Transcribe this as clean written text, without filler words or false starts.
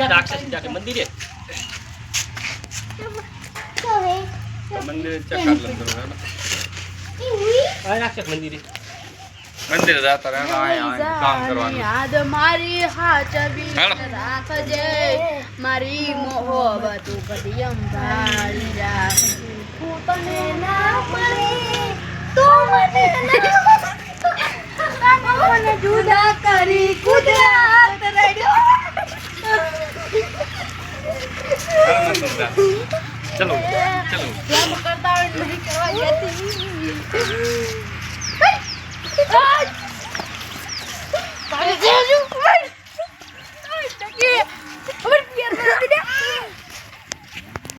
રાક્ષસ જાકે મંદિરે મંદિર ચકાડ લંગર રાક્ષસ મંદિરે મંદિર જાતા રહેના આયા કામ કરવાનું યાદ મારી હાચવી રાખજે મારી મોહબત કદિયમ ભાળી રાખજે હું તને ના મળી તું મને ના મને જુદા કરી કુદરત રડ્યો ચલો ચલો જેમ કરતા હોય નહીં કરવા જતી